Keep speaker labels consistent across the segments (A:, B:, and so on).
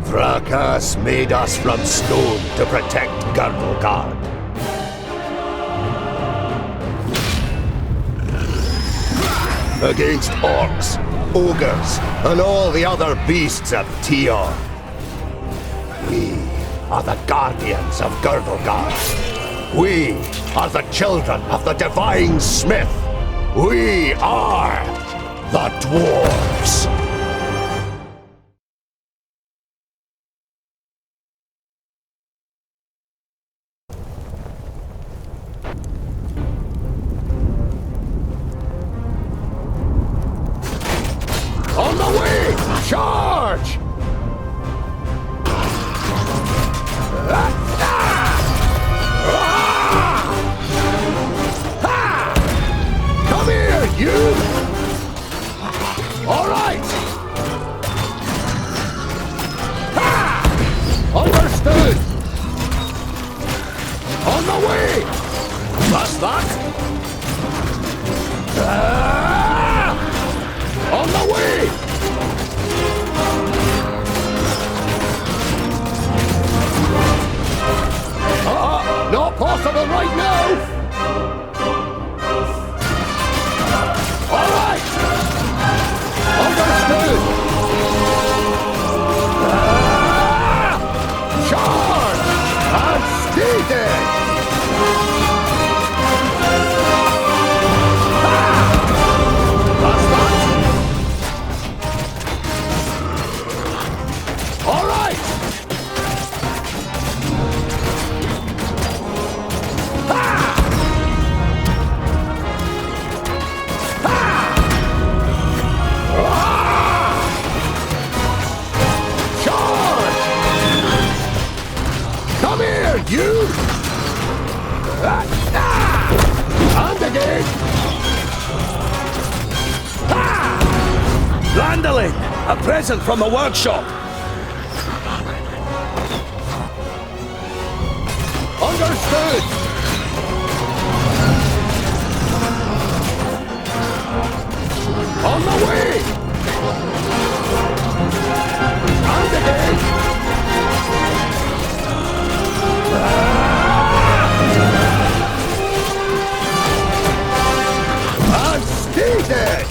A: Vrakas made us from stone to protect Girdlegard. Against orcs, ogres, and all the other beasts of Tion. We are the guardians of Girdlegard. We are the children of the divine smith. We are the Dwarves. On the way! Charge! Come here, you! All right! Understood! On the way! That's that! On the way! Not possible right now! All right! Understood! Charge! And stay there! That's that! All right! Come here, you! And again!
B: Landolin! A present from the workshop!
A: Understood! On the way! And again! And stay there!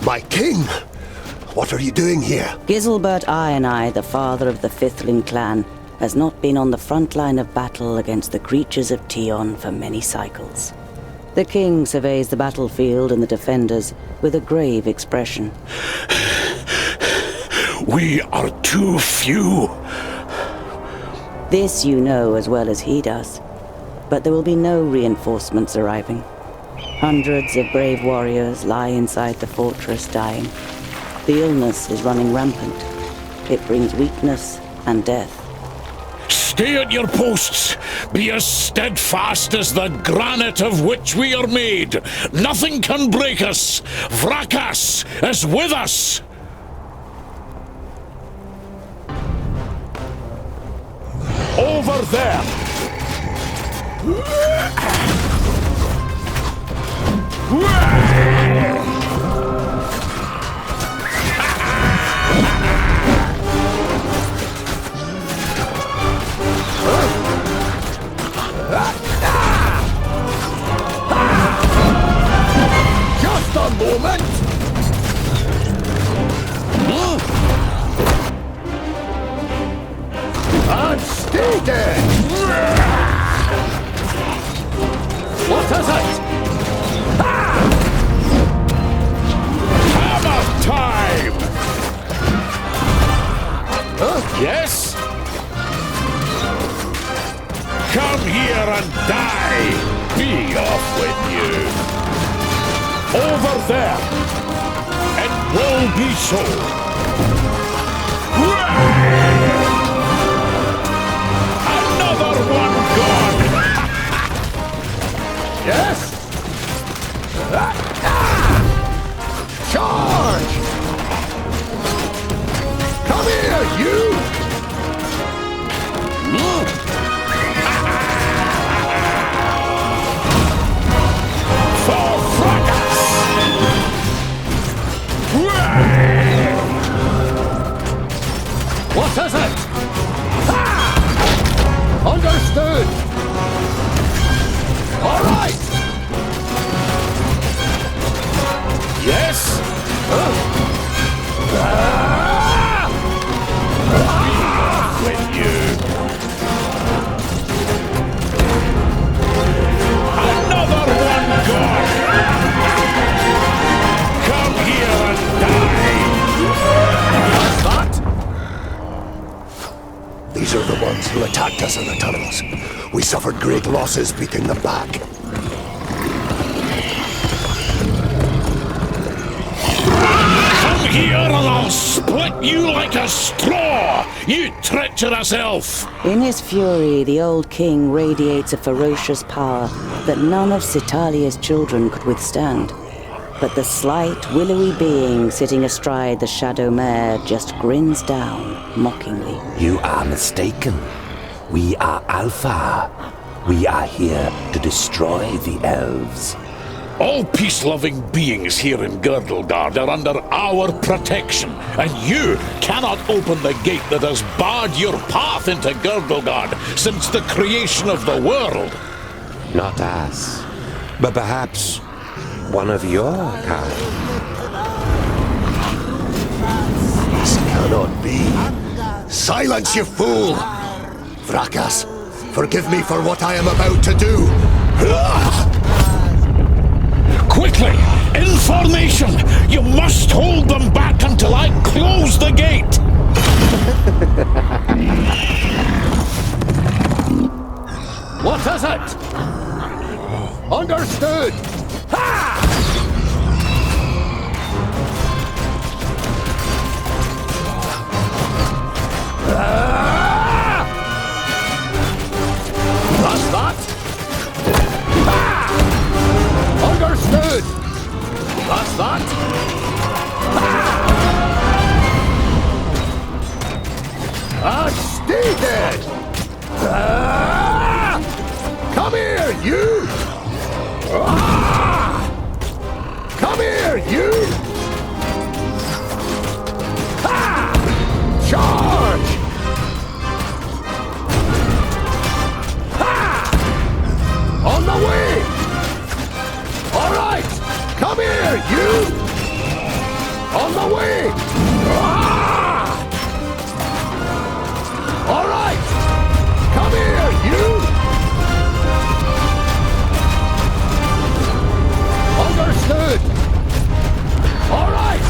A: My king! What are you doing here?
C: Girdlegard I, the father of the Fifthling clan, has not been on the front line of battle against the creatures of Tion for many cycles. The king surveys the battlefield and the defenders with a grave expression.
D: We are too few.
C: This you know as well as he does, but there will be no reinforcements arriving. Hundreds of brave warriors lie inside the fortress dying. The illness is running rampant. It brings weakness and death.
D: Stay at your posts. Be as steadfast as the granite of which we are made. Nothing can break us. Vrakas is with us.
A: Over there! Just a moment! And
D: Yes? Come here and die! Be off with you! Over there! It will be so! Another one gone!
A: Yes? Charge! Come here, you!
D: For fracas!
A: What is it? Understood! All right!
D: Yes? With you. Another one gone! Come here and die!
A: What's that? These are the ones who attacked us in the tunnels. We suffered great losses beating them back.
D: Come here and I'll split you like a straw! You treacherous elf!
C: In his fury, the old king radiates a ferocious power that none of Citalia's children could withstand. But the slight, willowy being sitting astride the shadow mare just grins down, mockingly.
E: You are mistaken. We are Alpha. We are here to destroy the elves.
D: All peace-loving beings here in Girdlegard are under our protection, and you cannot open the gate that has barred your path into Girdlegard since the creation of the world.
E: Not us, but perhaps one of your kind.
A: This cannot be. Silence, you fool! Vrakas, forgive me for what I am about to do.
D: Quickly! In formation! You must hold them back until I close the gate!
A: What is it? Understood! Ha! That's that? Ha! Understood! That's that? Stay dead! Come here, you! Come here, you! Charge! On the way! All right! Come here, you! On the way! All right! Come here, you! Understood! All right!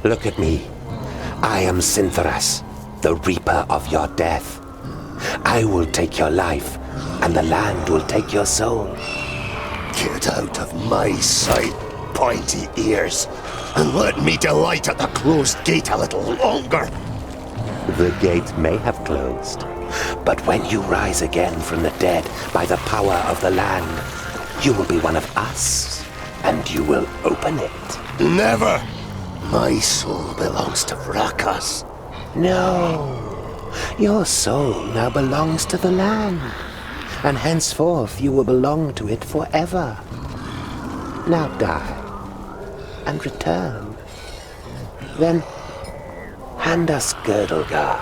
E: Look at me. I am Syntheras, the reaper of your death. I will take your life, and the land will take your soul.
A: Get out of my sight, pointy ears, and let me delight at the closed gate a little longer.
E: The gate may have closed, but when you rise again from the dead by the power of the land, you will be one of us, and you will open it.
A: Never! My soul belongs to Vrakas.
E: No, your soul now belongs to the land, and henceforth you will belong to it forever. Now die, and return. Then hand us Girdlegard.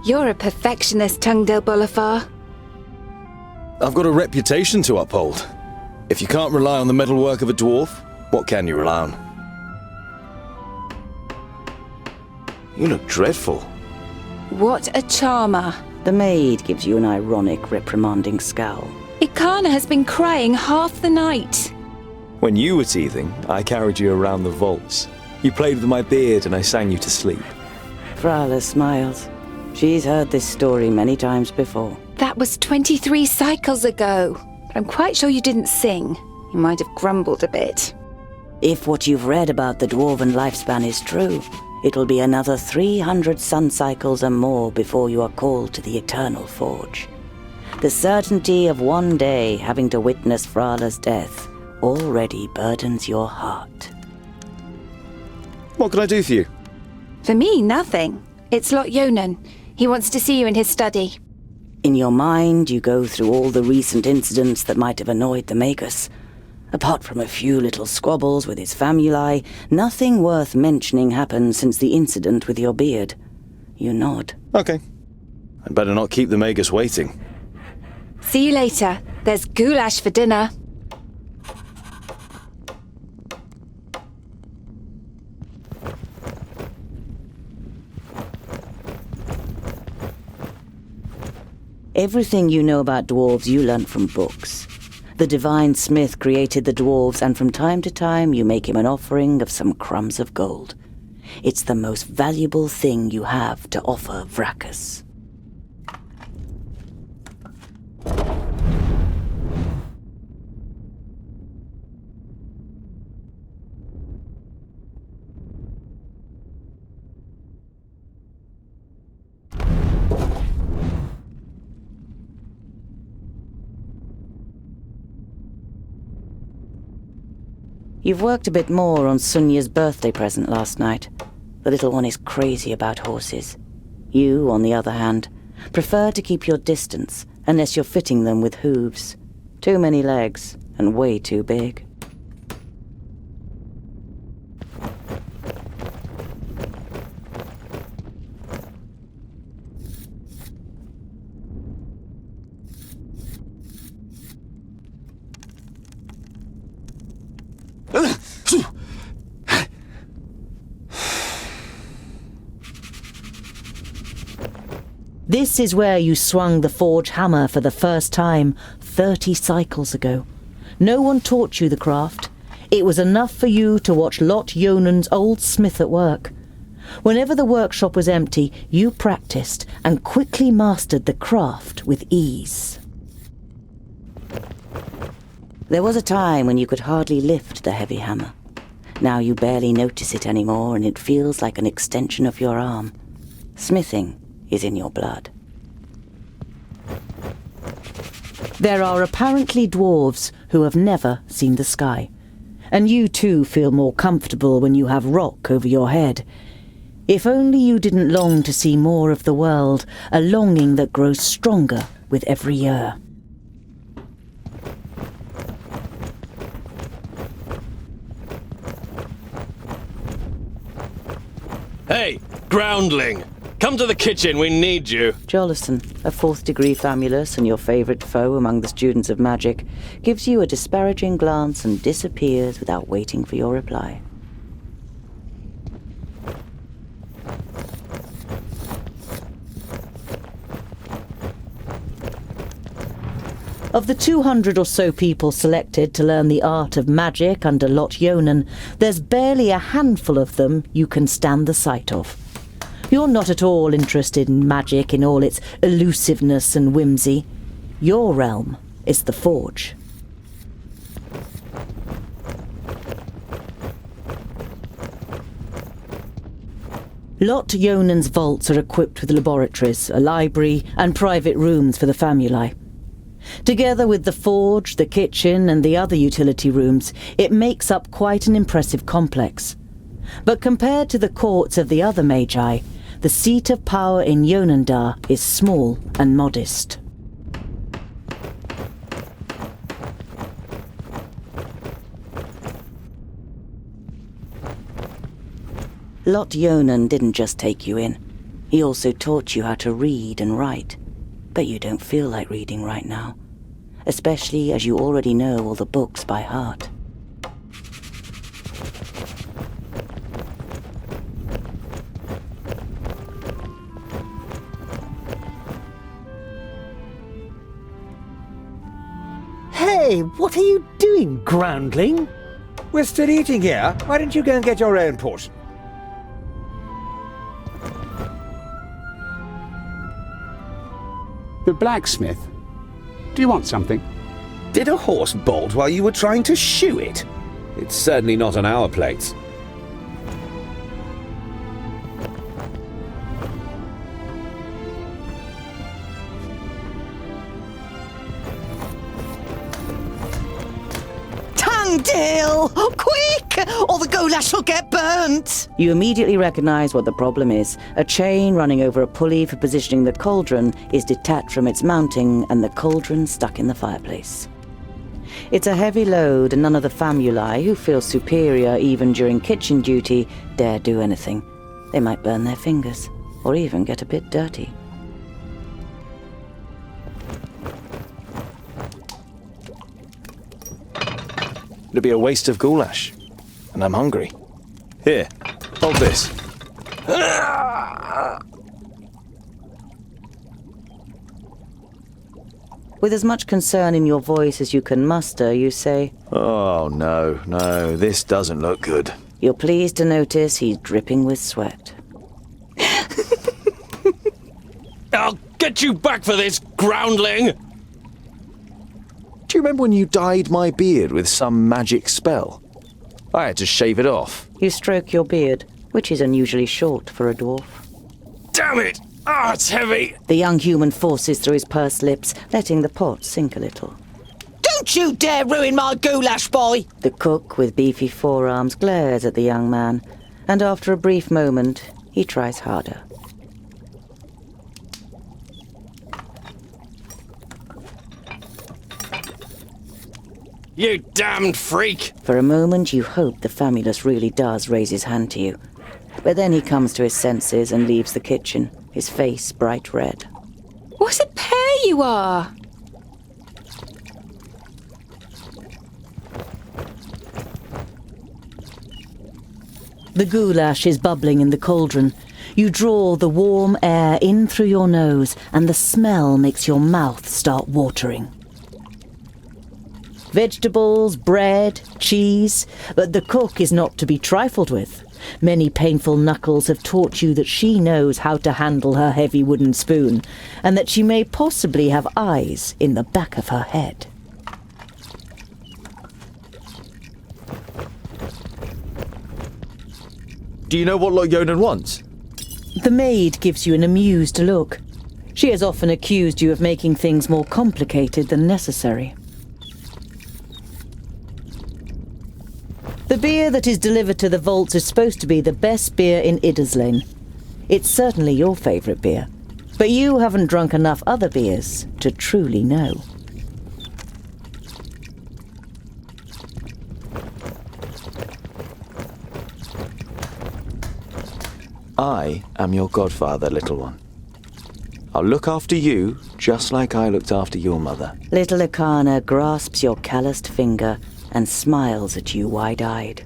F: You're a perfectionist, Tungdale Bolafar.
B: I've got a reputation to uphold. If you can't rely on the metalwork of a dwarf, what can you rely on? You look dreadful.
F: What a charmer.
C: The maid gives you an ironic, reprimanding scowl.
F: Ikana has been crying half the night.
G: When you were teething, I carried you around the vaults. You played with my beard and I sang you to sleep.
C: Frala smiles. She's heard this story many times before.
F: That was 23 cycles ago. But I'm quite sure you didn't sing. You might have grumbled a bit.
C: If what you've read about the dwarven lifespan is true, it'll be another 300 sun cycles and more before you are called to the Eternal Forge. The certainty of one day having to witness Frala's death already burdens your heart.
B: What can I do for you?
F: For me, nothing. It's Lot Yonan. He wants to see you in his study.
C: In your mind, you go through all the recent incidents that might have annoyed the Magus. Apart from a few little squabbles with his famuli, nothing worth mentioning happened since the incident with your beard. You nod.
B: Okay. I'd better not keep the Magus waiting.
F: See you later. There's goulash for dinner.
C: Everything you know about dwarves you learnt from books. The divine smith created the dwarves, and from time to time you make him an offering of some crumbs of gold. It's the most valuable thing you have to offer Vracus. You've worked a bit more on Sunya's birthday present last night. The little one is crazy about horses. You, on the other hand, prefer to keep your distance unless you're fitting them with hooves. Too many legs and way too big. This is where you swung the forge hammer for the first time 30 cycles ago. No one taught you the craft. It was enough for you to watch Lot Yonan's old smith at work. Whenever the workshop was empty, you practiced and quickly mastered the craft with ease. There was a time when you could hardly lift the heavy hammer. Now you barely notice it anymore, and it feels like an extension of your arm. Smithing is in your blood. There are apparently dwarves who have never seen the sky, and you too feel more comfortable when you have rock over your head. If only you didn't long to see more of the world, a longing that grows stronger with every year.
H: Hey, groundling! Come to the kitchen, we need you!
C: Jolison, a 4th degree famulus and your favourite foe among the students of magic, gives you a disparaging glance and disappears without waiting for your reply. Of the 200 or so people selected to learn the art of magic under Lot Yonan, there's barely a handful of them you can stand the sight of. You're not at all interested in magic in all its elusiveness and whimsy. Your realm is the forge. Lot Yonan's vaults are equipped with laboratories, a library, and private rooms for the famuli. Together with the forge, the kitchen, and the other utility rooms, it makes up quite an impressive complex. But compared to the courts of the other magi, the seat of power in Yonandar is small and modest. Lot Yonan didn't just take you in. He also taught you how to read and write, but you don't feel like reading right now, especially as you already know all the books by heart.
I: Hey, what are you doing, groundling? We're still eating here. Why don't you go and get your own portion?
J: The blacksmith. Do you want something?
K: Did a horse bolt while you were trying to shoe it? It's certainly not on our plates.
L: Dill! Quick! Or the goulash will get burnt!
C: You immediately recognize what the problem is. A chain running over a pulley for positioning the cauldron is detached from its mounting, and the cauldron stuck in the fireplace. It's a heavy load, and none of the famuli, who feel superior even during kitchen duty, dare do anything. They might burn their fingers, or even get a bit dirty.
B: It'd be a waste of goulash. And I'm hungry. Here, hold this.
C: With as much concern in your voice as you can muster, you say,
B: Oh, no, this doesn't look good.
C: You're pleased to notice he's dripping with sweat.
H: I'll get you back for this, groundling!
B: Do you remember when you dyed my beard with some magic spell? I had to shave it off.
C: You stroke your beard, which is unusually short for a dwarf.
H: Damn it! Ah, it's heavy!
C: The young human forces through his pursed lips, letting the pot sink a little.
L: Don't you dare ruin my goulash, boy!
C: The cook with beefy forearms glares at the young man, and after a brief moment, he tries harder.
H: You damned freak!
C: For a moment, you hope the famulus really does raise his hand to you. But then he comes to his senses and leaves the kitchen, his face bright red.
F: What a pair you are!
C: The goulash is bubbling in the cauldron. You draw the warm air in through your nose, and the smell makes your mouth start watering. Vegetables, bread, cheese, but the cook is not to be trifled with. Many painful knuckles have taught you that she knows how to handle her heavy wooden spoon, and that she may possibly have eyes in the back of her head.
G: Do you know what Lotyonen wants?
C: The maid gives you an amused look. She has often accused you of making things more complicated than necessary. The beer that is delivered to the vaults is supposed to be the best beer in Idderslane. It's certainly your favourite beer, but you haven't drunk enough other beers to truly know.
G: I am your godfather, little one. I'll look after you just like I looked after your mother.
C: Little Akana grasps your calloused finger and smiles at you wide-eyed.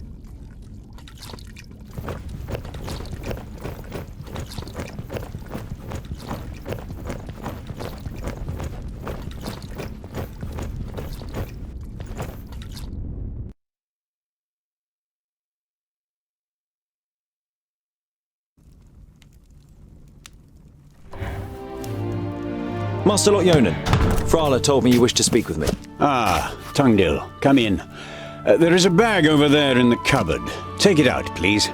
G: Master Lotyonen, Frala told me you wished to speak with me.
J: Ah, Tungdil, come in. There is a bag over there in the cupboard. Take it out, please.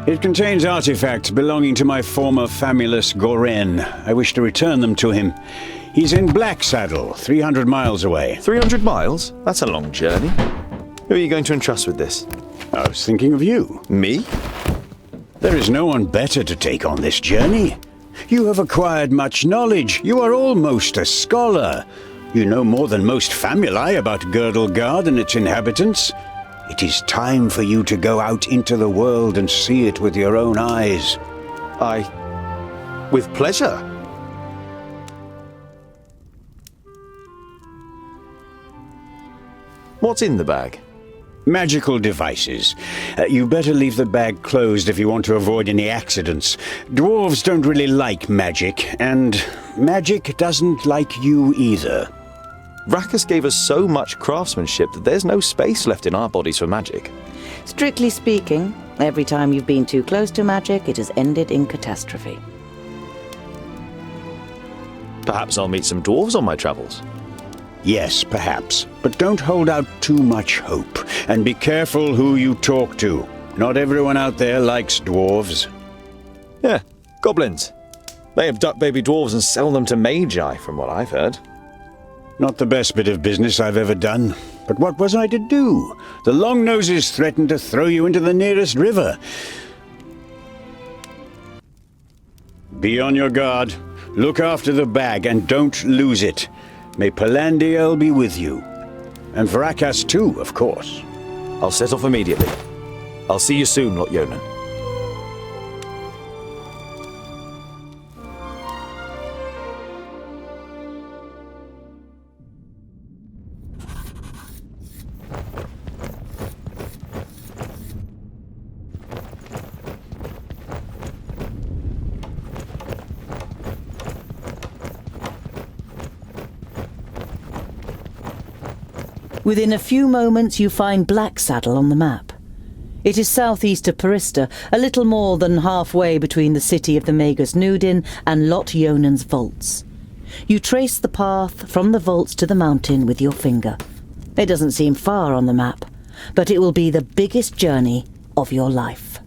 J: It contains artifacts belonging to my former famulus Goren. I wish to return them to him. He's in Blacksaddle, 300 miles away.
G: 300 miles? That's a long journey. Who are you going to entrust with this?
J: I was thinking of you.
G: Me?
J: There is no one better to take on this journey. You have acquired much knowledge. You are almost a scholar. You know more than most famuli about Girdlegard and its inhabitants. It is time for you to go out into the world and see it with your own eyes.
B: With pleasure. What's in the bag?
J: Magical devices. You better leave the bag closed if you want to avoid any accidents. Dwarves don't really like magic, and magic doesn't like you either.
B: Rakus gave us so much craftsmanship that there's no space left in our bodies for magic.
C: Strictly speaking, every time you've been too close to magic, it has ended in catastrophe.
B: Perhaps I'll meet some dwarves on my travels.
J: Yes, perhaps. But don't hold out too much hope. And be careful who you talk to. Not everyone out there likes dwarves.
B: Yeah, goblins. They abduct baby dwarves and sell them to magi, from what I've heard.
J: Not the best bit of business I've ever done. But what was I to do? The Longnoses threatened to throw you into the nearest river. Be on your guard. Look after the bag and don't lose it. May Palandiel be with you. And Vrakas too, of course.
B: I'll set off immediately. I'll see you soon, Lot Yonan.
C: Within a few moments you find Blacksaddle on the map. It is southeast of Parista, a little more than halfway between the city of the Magus Nudin and Lot Yonan's vaults. You trace the path from the vaults to the mountain with your finger. It doesn't seem far on the map, but it will be the biggest journey of your life.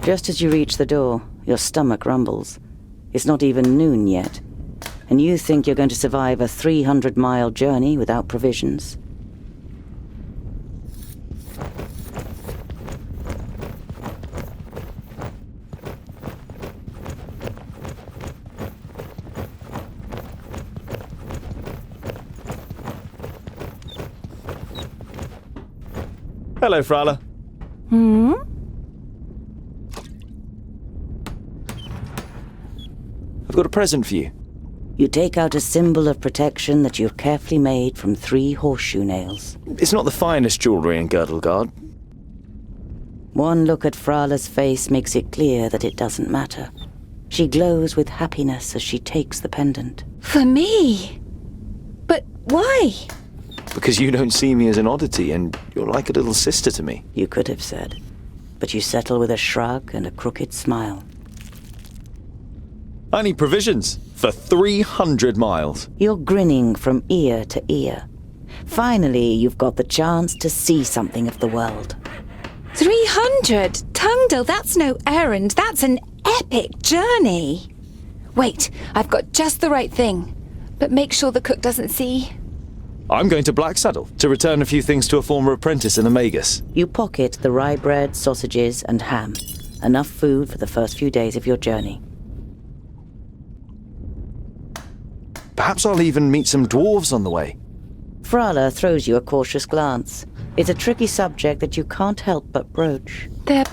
C: Just as you reach the door, your stomach rumbles. It's not even noon yet, and you think you're going to survive a 300-mile journey without provisions.
B: Hello, Frala. I've got a present for you.
C: You take out a symbol of protection that you've carefully made from 3 horseshoe nails.
B: It's not the finest jewellery in Girdleguard.
C: One look at Frala's face makes it clear that it doesn't matter. She glows with happiness as she takes the pendant.
F: For me? But why?
B: Because you don't see me as an oddity, and you're like a little sister to me.
C: You could have said, but you settle with a shrug and a crooked smile.
B: I need provisions for 300 miles.
C: You're grinning from ear to ear. Finally, you've got the chance to see something of the world.
F: 300? Tungdil, that's no errand. That's an epic journey. Wait, I've got just the right thing. But make sure the cook doesn't see.
B: I'm going to Blacksaddle to return a few things to a former apprentice in the Magus.
C: You pocket the rye bread, sausages, and ham. Enough food for the first few days of your journey.
B: Perhaps I'll even meet some dwarves on the way.
C: Frala throws you a cautious glance. It's a tricky subject that you can't help but broach.
F: There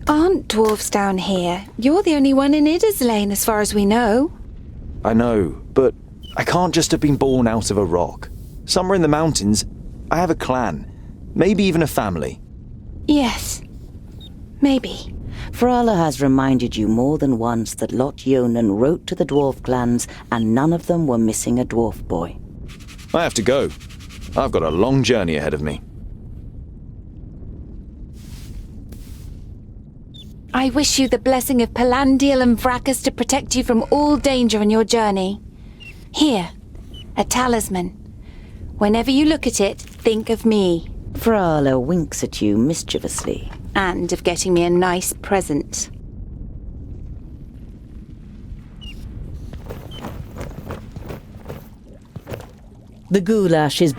F: aren't dwarves down here. You're the only one in Idaslane, as far as we know.
B: I know, but I can't just have been born out of a rock. Somewhere in the mountains, I have a clan. Maybe even a family.
F: Yes. Maybe.
C: Frala has reminded you more than once that Lot Yonan wrote to the dwarf clans and none of them were missing a dwarf boy.
B: I have to go. I've got a long journey ahead of me.
F: I wish you the blessing of Palandiel and Vrakas to protect you from all danger in your journey. Here, a talisman. Whenever you look at it, think of me.
C: Frala winks at you mischievously.
F: And of getting me a nice present.
C: The goulash is...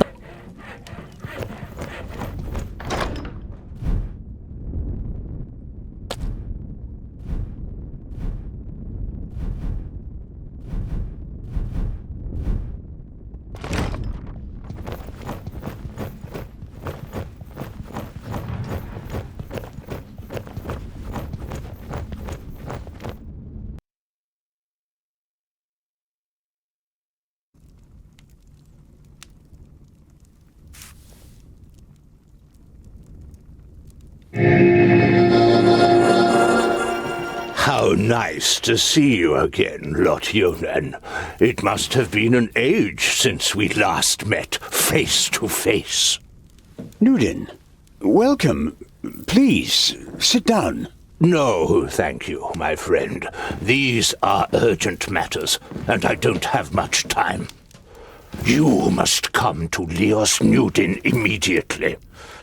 M: So nice to see you again, Lotyonen. It must have been an age since we last met face to face.
J: Nudin, welcome. Please, sit down.
M: No, thank you, my friend. These are urgent matters, and I don't have much time. You must come to Leos Nudin immediately.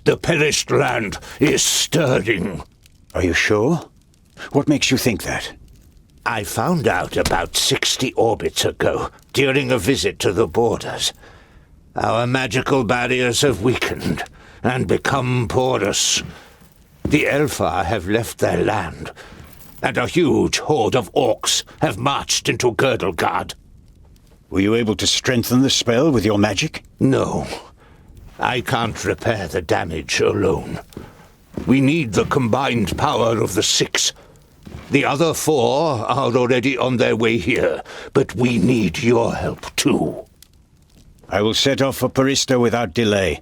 M: The perished land is stirring.
J: Are you sure? What makes you think that?
M: I found out about 60 orbits ago, during a visit to the borders. Our magical barriers have weakened and become porous. The Elfar have left their land, and a huge horde of orcs have marched into Girdlegard.
J: Were you able to strengthen the spell with your magic?
M: No. I can't repair the damage alone. We need the combined power of the 6. The other 4 are already on their way here, but we need your help too.
J: I will set off for Parista without delay.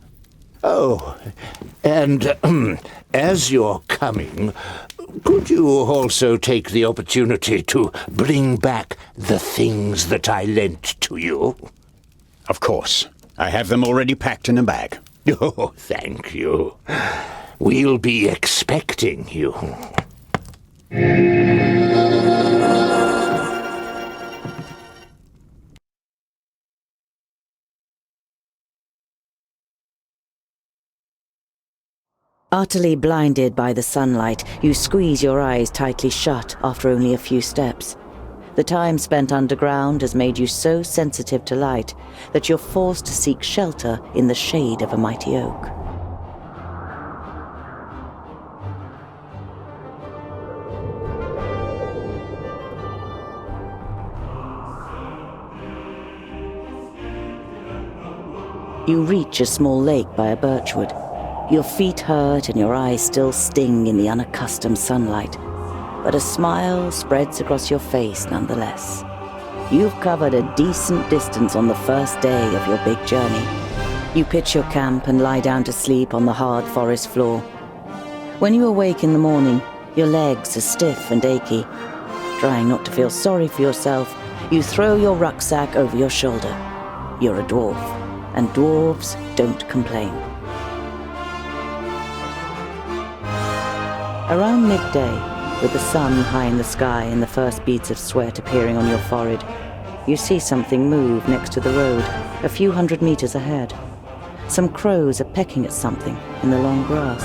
M: Oh, and as you're coming, could you also take the opportunity to bring back the things that I lent to you?
J: Of course. I have them already packed in a bag.
M: Oh, thank you. We'll be expecting you.
C: Utterly blinded by the sunlight, you squeeze your eyes tightly shut after only a few steps. The time spent underground has made you so sensitive to light that you're forced to seek shelter in the shade of a mighty oak. You reach a small lake by a birchwood. Your feet hurt and your eyes still sting in the unaccustomed sunlight, but a smile spreads across your face nonetheless. You've covered a decent distance on the first day of your big journey. You pitch your camp and lie down to sleep on the hard forest floor. When you awake in the morning, your legs are stiff and achy. Trying not to feel sorry for yourself, you throw your rucksack over your shoulder. You're a dwarf, and dwarves don't complain. Around midday, with the sun high in the sky and the first beads of sweat appearing on your forehead, you see something move next to the road, a few hundred meters ahead. Some crows are pecking at something in the long grass.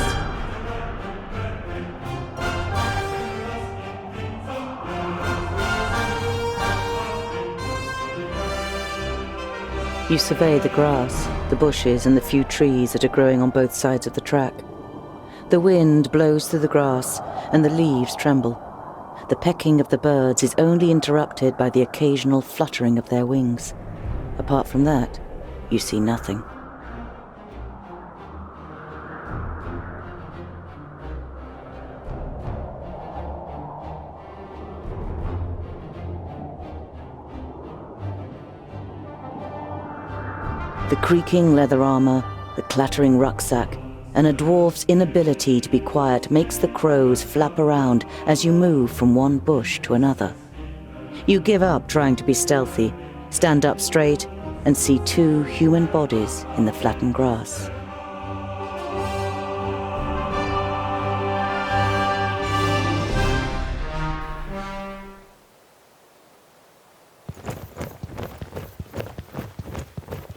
C: You survey the grass, the bushes, and the few trees that are growing on both sides of the track. The wind blows through the grass, and the leaves tremble. The pecking of the birds is only interrupted by the occasional fluttering of their wings. Apart from that, you see nothing. The creaking leather armor, the clattering rucksack, and a dwarf's inability to be quiet makes the crows flap around as you move from one bush to another. You give up trying to be stealthy, stand up straight, and see 2 human bodies in the flattened grass.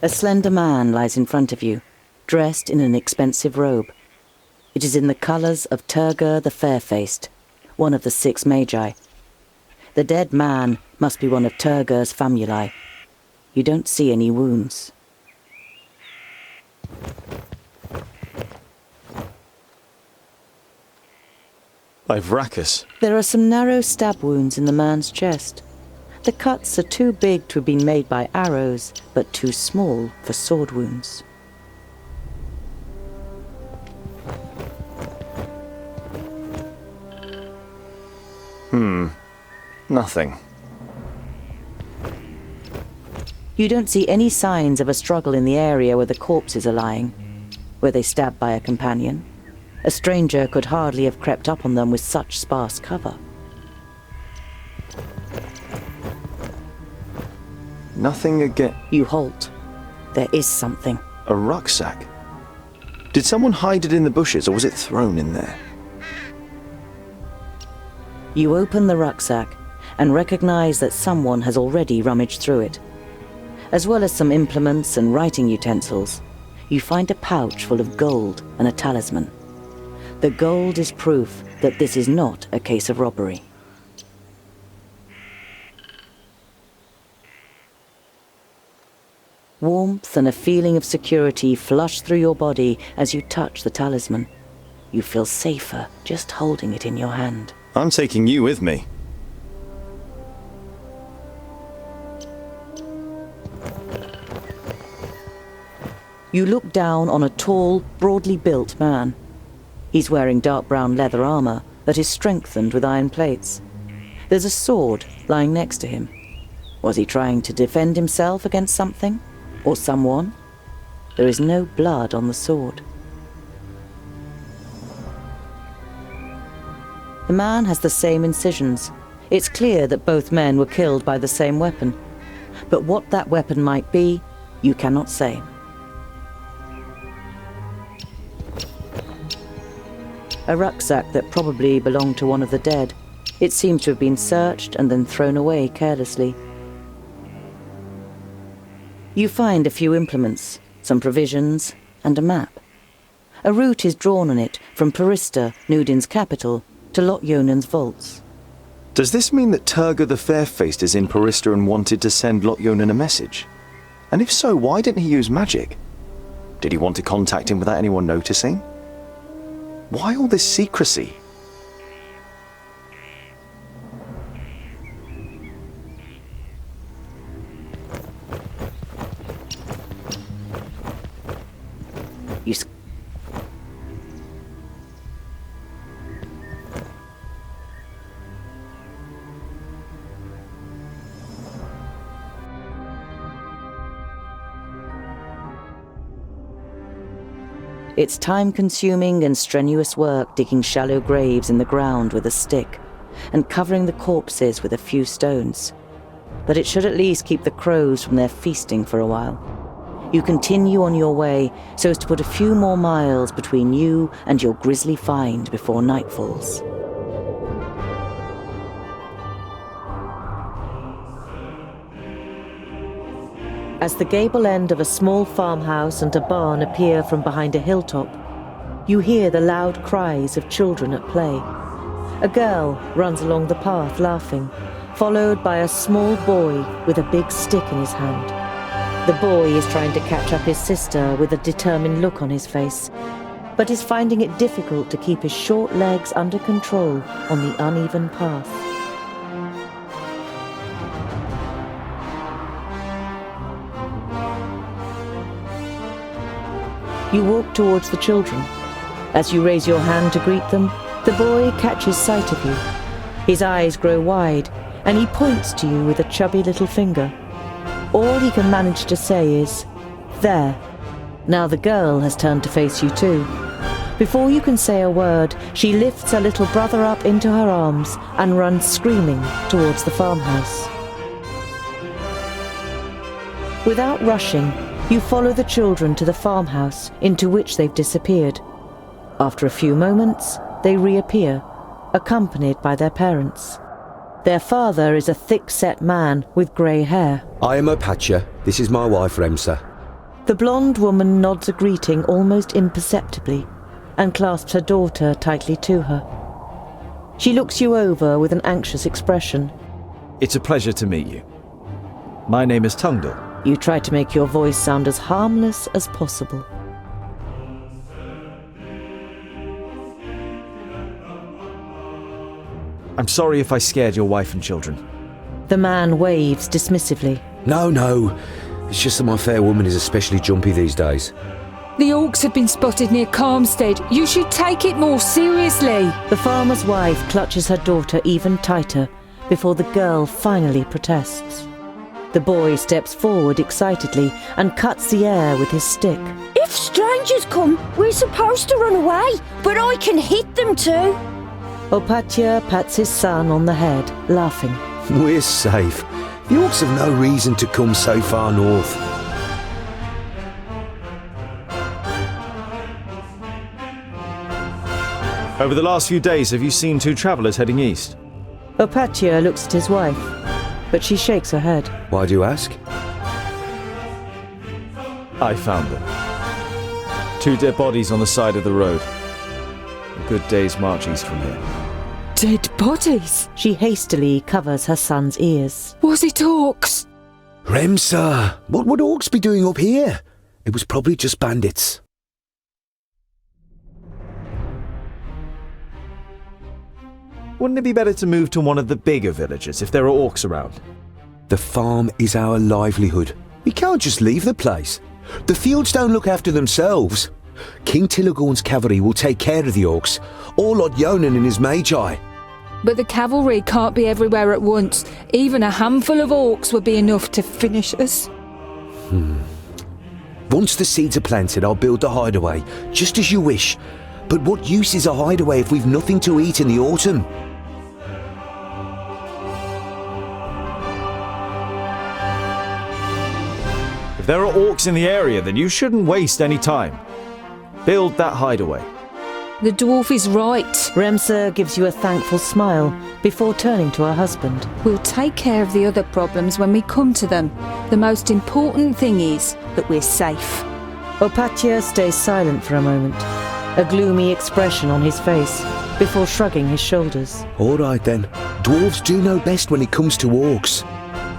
C: A slender man lies in front of you, dressed in an expensive robe. It is in the colors of Turgur the Fair-Faced, one of the 6 magi. The dead man must be one of Turgur's famuli. You don't see any wounds.
B: By Vracus.
C: There are some narrow stab wounds in the man's chest. The cuts are too big to have been made by arrows, but too small for sword wounds.
B: Nothing.
C: You don't see any signs of a struggle in the area where the corpses are lying. Were they stabbed by a companion? A stranger could hardly have crept up on them with such sparse cover.
B: Nothing again.
C: You halt. There is something.
B: A rucksack? Did someone hide it in the bushes, or was it thrown in there?
C: You open the rucksack and recognize that someone has already rummaged through it. As well as some implements and writing utensils, you find a pouch full of gold and a talisman. The gold is proof that this is not a case of robbery. Warmth and a feeling of security flush through your body as you touch the talisman. You feel safer just holding it in your hand.
B: I'm taking you with me.
C: You look down on a tall, broadly built man. He's wearing dark brown leather armor that is strengthened with iron plates. There's a sword lying next to him. Was he trying to defend himself against something? Or someone? There is no blood on the sword. The man has the same incisions. It's clear that both men were killed by the same weapon. But what that weapon might be, you cannot say. A rucksack that probably belonged to one of the dead. It seems to have been searched and then thrown away carelessly. You find a few implements, some provisions, and a map. A route is drawn on it from Parista, Nudin's capital, to Lot-Yonan's vaults.
B: Does this mean that Turga the Fair-Faced is in Parista and wanted to send Lot-Yonan a message? And if so, why didn't he use magic? Did he want to contact him without anyone noticing? Why all this secrecy?
C: It's time-consuming and strenuous work digging shallow graves in the ground with a stick and covering the corpses with a few stones. But it should at least keep the crows from their feasting for a while. You continue on your way so as to put a few more miles between you and your grisly find before night falls. As the gable end of a small farmhouse and a barn appear from behind a hilltop, you hear the loud cries of children at play. A girl runs along the path laughing, followed by a small boy with a big stick in his hand. The boy is trying to catch up his sister with a determined look on his face, but is finding it difficult to keep his short legs under control on the uneven path. You walk towards the children. As you raise your hand to greet them, the boy catches sight of you. His eyes grow wide, and he points to you with a chubby little finger. All he can manage to say is, "There." Now the girl has turned to face you too. Before you can say a word, she lifts her little brother up into her arms and runs screaming towards the farmhouse. Without rushing, you follow the children to the farmhouse into which they've disappeared. After a few moments, they reappear, accompanied by their parents. Their father is a thick-set man with grey hair.
N: I am Opatia. This is my wife, Remsa.
C: The blonde woman nods a greeting almost imperceptibly and clasps her daughter tightly to her. She looks you over with an anxious expression.
G: It's a pleasure to meet you. My name is Tungdal.
C: You try to make your voice sound as harmless as possible.
G: I'm sorry if I scared your wife and children.
C: The man waves dismissively.
N: No. It's just that my fair woman is especially jumpy these days.
O: The orcs have been spotted near Calmstead. You should take it more seriously.
C: The farmer's wife clutches her daughter even tighter before the girl finally protests. The boy steps forward excitedly and cuts the air with his stick.
P: If strangers come, we're supposed to run away, but I can hit them too.
C: Opatia pats his son on the head, laughing.
N: We're safe. The orcs have no reason to come so far north.
B: Over the last few days, have you seen two travellers heading east?
C: Opatia looks at his wife, but she shakes her head.
N: Why do you ask?
B: I found them. Two dead bodies on the side of the road. A good day's march east from here.
O: Dead bodies?
C: She hastily covers her son's ears.
O: Was it orcs?
N: Remsa, what would orcs be doing up here? It was probably just bandits.
B: Wouldn't it be better to move to one of the bigger villages if there are orcs around?
N: The farm is our livelihood. We can't just leave the place. The fields don't look after themselves. King Tilligorn's cavalry will take care of the orcs, or Lord Yonan and his magi.
O: But the cavalry can't be everywhere at once. Even a handful of orcs would be enough to finish us.
N: Once the seeds are planted, I'll build the hideaway, just as you wish. But what use is a hideaway if we've nothing to eat in the autumn?
B: If there are orcs in the area, then you shouldn't waste any time. Build that hideaway.
O: The dwarf is right.
C: Remsa gives you a thankful smile before turning to her husband.
O: We'll take care of the other problems when we come to them. The most important thing is that we're safe.
C: Opatia stays silent for a moment, a gloomy expression on his face, before shrugging his shoulders.
N: All right then. Dwarves do know best when it comes to orcs.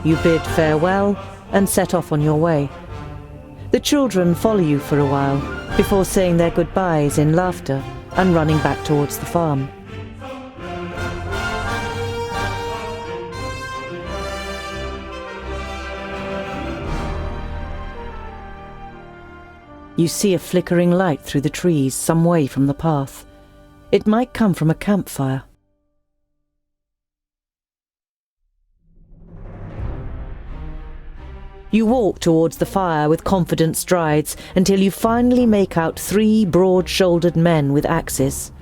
C: You bid farewell and set off on your way. The children follow you for a while, before saying their goodbyes in laughter and running back towards the farm. You see a flickering light through the trees some way from the path. It might come from a campfire. You walk towards the fire with confident strides until you finally make out 3 broad-shouldered men with axes.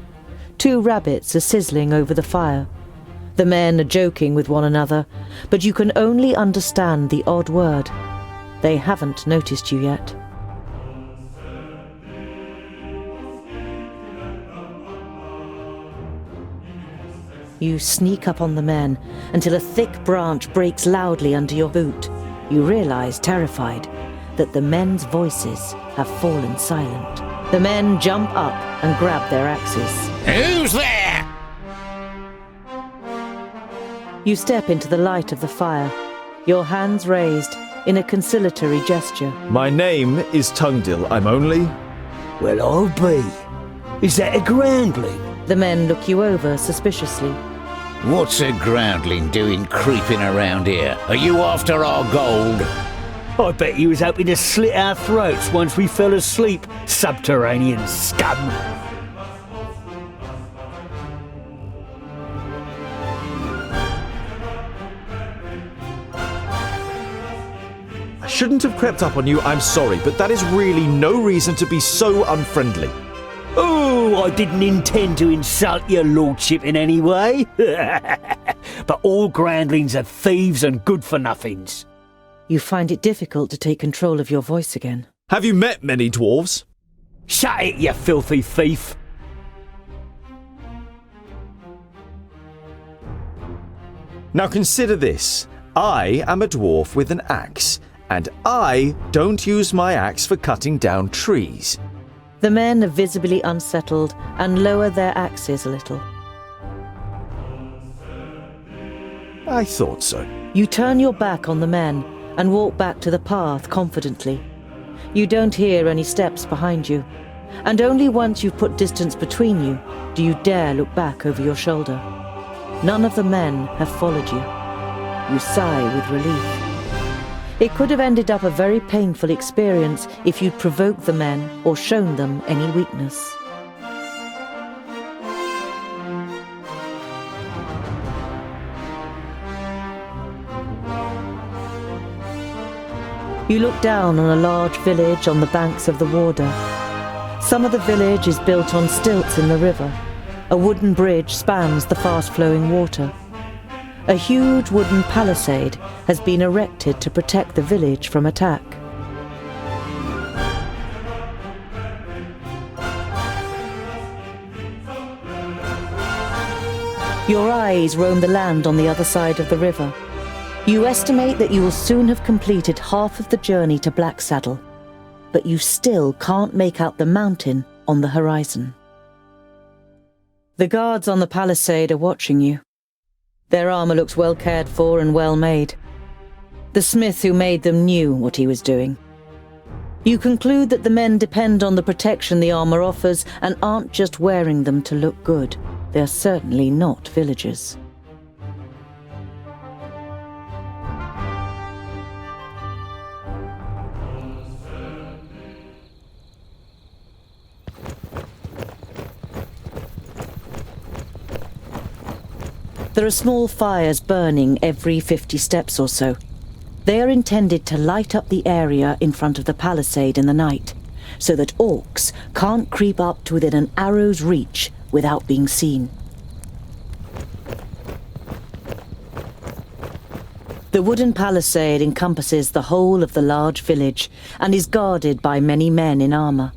C: 2 rabbits are sizzling over the fire. The men are joking with one another, but you can only understand the odd word. They haven't noticed you yet. You sneak up on the men until a thick branch breaks loudly under your boot. You realise, terrified, that the men's voices have fallen silent. The men jump up and grab their axes.
D: Who's there?
C: You step into the light of the fire, your hands raised in a conciliatory gesture.
B: My name is Tungdil. I'm only...
I: Well, I'll be. Is that a groundling?
C: The men look you over suspiciously.
Q: What's a groundling doing creeping around here? Are you after our gold?
I: I bet you was hoping to slit our throats once we fell asleep, subterranean scum.
B: I shouldn't have crept up on you, I'm sorry, but that is really no reason to be so unfriendly.
I: Oh, I didn't intend to insult your lordship in any way. But all groundlings are thieves and good-for-nothings.
C: You find it difficult to take control of your voice again.
B: Have you met many dwarves?
I: Shut it, you filthy thief!
B: Now consider this. I am a dwarf with an axe, and I don't use my axe for cutting down trees.
C: The men are visibly unsettled and lower their axes a little.
B: I thought so.
C: You turn your back on the men and walk back to the path confidently. You don't hear any steps behind you, and only once you've put distance between you do you dare look back over your shoulder. None of the men have followed you. You sigh with relief. It could have ended up a very painful experience if you'd provoked the men or shown them any weakness. You look down on a large village on the banks of the Warder. Some of the village is built on stilts in the river. A wooden bridge spans the fast-flowing water. A huge wooden palisade has been erected to protect the village from attack. Your eyes roam the land on the other side of the river. You estimate that you will soon have completed half of the journey to Blacksaddle, but you still can't make out the mountain on the horizon. The guards on the palisade are watching you. Their armor looks well cared for and well made. The smith who made them knew what he was doing. You conclude that the men depend on the protection the armor offers and aren't just wearing them to look good. They're certainly not villagers. There are small fires burning every 50 steps or so. They are intended to light up the area in front of the palisade in the night, so that orcs can't creep up to within an arrow's reach without being seen. The wooden palisade encompasses the whole of the large village and is guarded by many men in armor.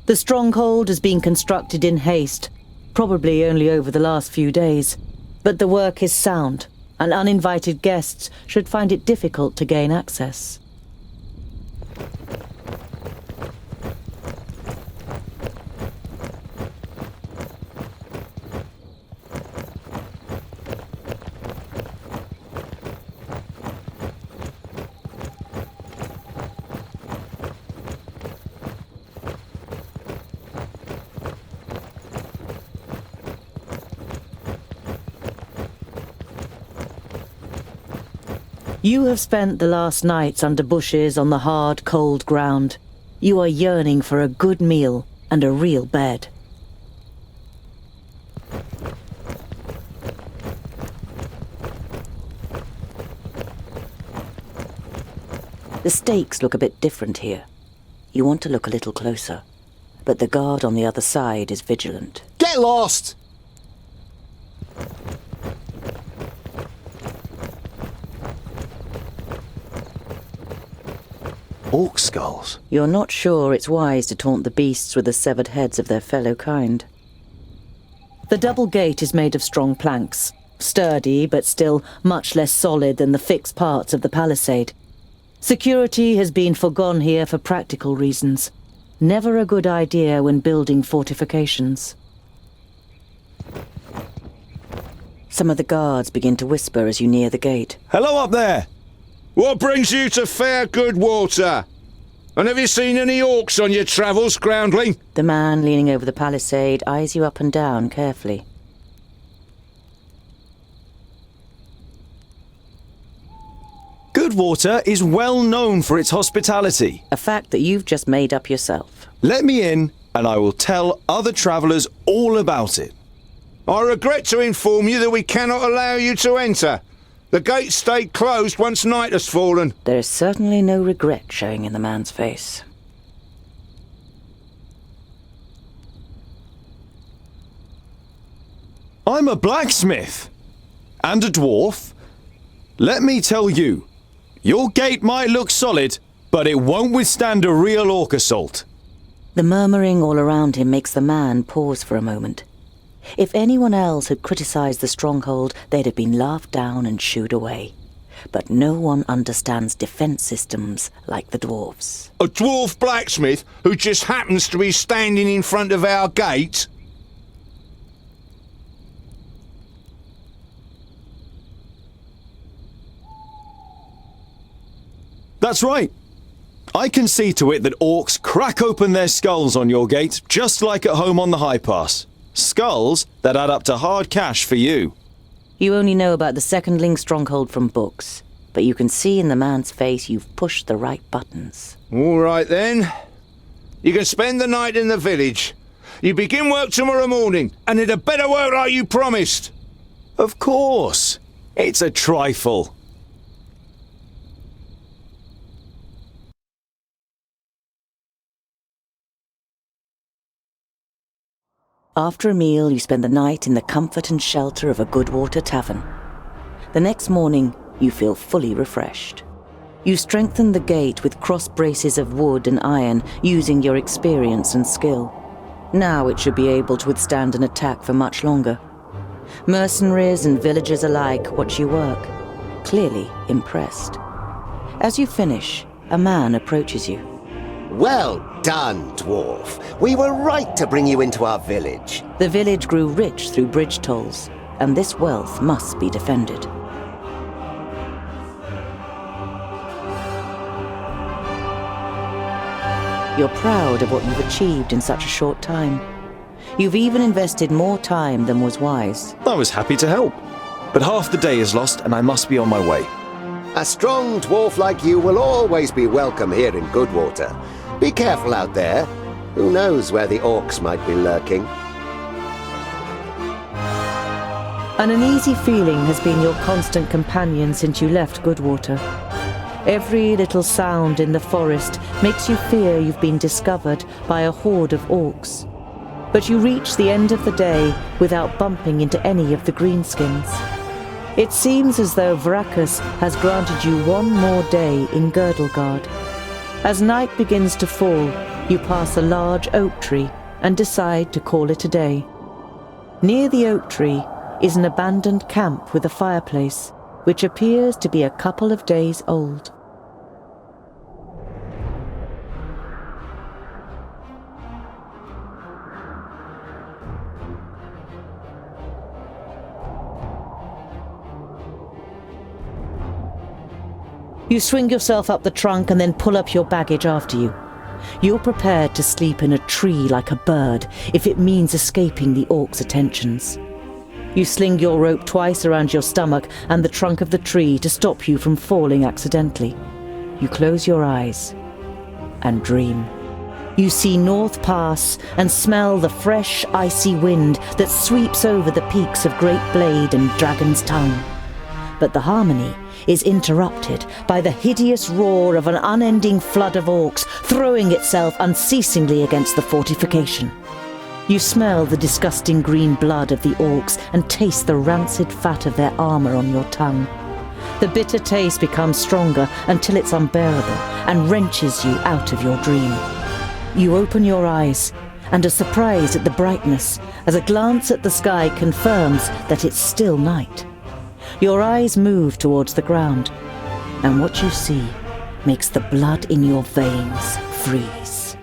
C: The stronghold has been constructed in haste, probably only over the last few days. But the work is sound, and uninvited guests should find it difficult to gain access. You have spent the last nights under bushes on the hard, cold ground. You are yearning for a good meal and a real bed. The stakes look a bit different here. You want to look a little closer, but the guard on the other side is vigilant.
A: Get lost!
B: Orc skulls?
C: You're not sure it's wise to taunt the beasts with the severed heads of their fellow kind. The double gate is made of strong planks, sturdy but still much less solid than the fixed parts of the palisade. Security has been forgone here for practical reasons. Never a good idea when building fortifications. Some of the guards begin to whisper as you near the gate.
M: Hello up there! What brings you to fair Goodwater? And have you seen any orcs on your travels, groundling?
C: The man leaning over the palisade eyes you up and down carefully.
B: Goodwater is well known for its hospitality.
C: A fact that you've just made up yourself.
B: Let me in, and I will tell other travellers all about it.
M: I regret to inform you that we cannot allow you to enter. The gate stayed closed once night has fallen.
C: There is certainly no regret showing in the man's face.
B: I'm a blacksmith. And a dwarf. Let me tell you, your gate might look solid, but it won't withstand a real orc assault.
C: The murmuring all around him makes the man pause for a moment. If anyone else had criticized the stronghold, they'd have been laughed down and shooed away. But no one understands defense systems like the dwarves.
M: A dwarf blacksmith who just happens to be standing in front of our gate?
B: That's right. I can see to it that orcs crack open their skulls on your gate, just like at home on the High Pass. Skulls that add up to hard cash for you.
C: You only know about the secondling stronghold from books, but you can see in the man's face you've pushed the right buttons.
M: All right then. You can spend the night in the village. You begin work tomorrow morning, and it had better work like you promised.
B: Of course. It's a trifle.
C: After a meal, you spend the night in the comfort and shelter of a Goodwater tavern. The next morning, you feel fully refreshed. You strengthen the gate with cross braces of wood and iron, using your experience and skill. Now it should be able to withstand an attack for much longer. Mercenaries and villagers alike watch you work, clearly impressed. As you finish, a man approaches you.
R: Well done, dwarf. We were right to bring you into our village.
C: The village grew rich through bridge tolls, and this wealth must be defended. You're proud of what you've achieved in such a short time. You've even invested more time than was wise.
B: I was happy to help, but half the day is lost and I must be on my way.
R: A strong dwarf like you will always be welcome here in Goodwater. Be careful out there. Who knows where the orcs might be lurking?
C: An uneasy feeling has been your constant companion since you left Goodwater. Every little sound in the forest makes you fear you've been discovered by a horde of orcs. But you reach the end of the day without bumping into any of the greenskins. It seems as though Vracus has granted you one more day in Girdlegard. As night begins to fall, you pass a large oak tree and decide to call it a day. Near the oak tree is an abandoned camp with a fireplace, which appears to be a couple of days old. You swing yourself up the trunk and then pull up your baggage after you. You're prepared to sleep in a tree like a bird if it means escaping the orcs' attentions. You sling your rope twice around your stomach and the trunk of the tree to stop you from falling accidentally. You close your eyes and dream. You see North Pass and smell the fresh, icy wind that sweeps over the peaks of Great Blade and Dragon's Tongue. But the harmony is interrupted by the hideous roar of an unending flood of orcs throwing itself unceasingly against the fortification. You smell the disgusting green blood of the orcs and taste the rancid fat of their armor on your tongue. The bitter taste becomes stronger until it's unbearable and wrenches you out of your dream. You open your eyes and are surprised at the brightness as a glance at the sky confirms that it's still night. Your eyes move towards the ground, and what you see makes the blood in your veins freeze.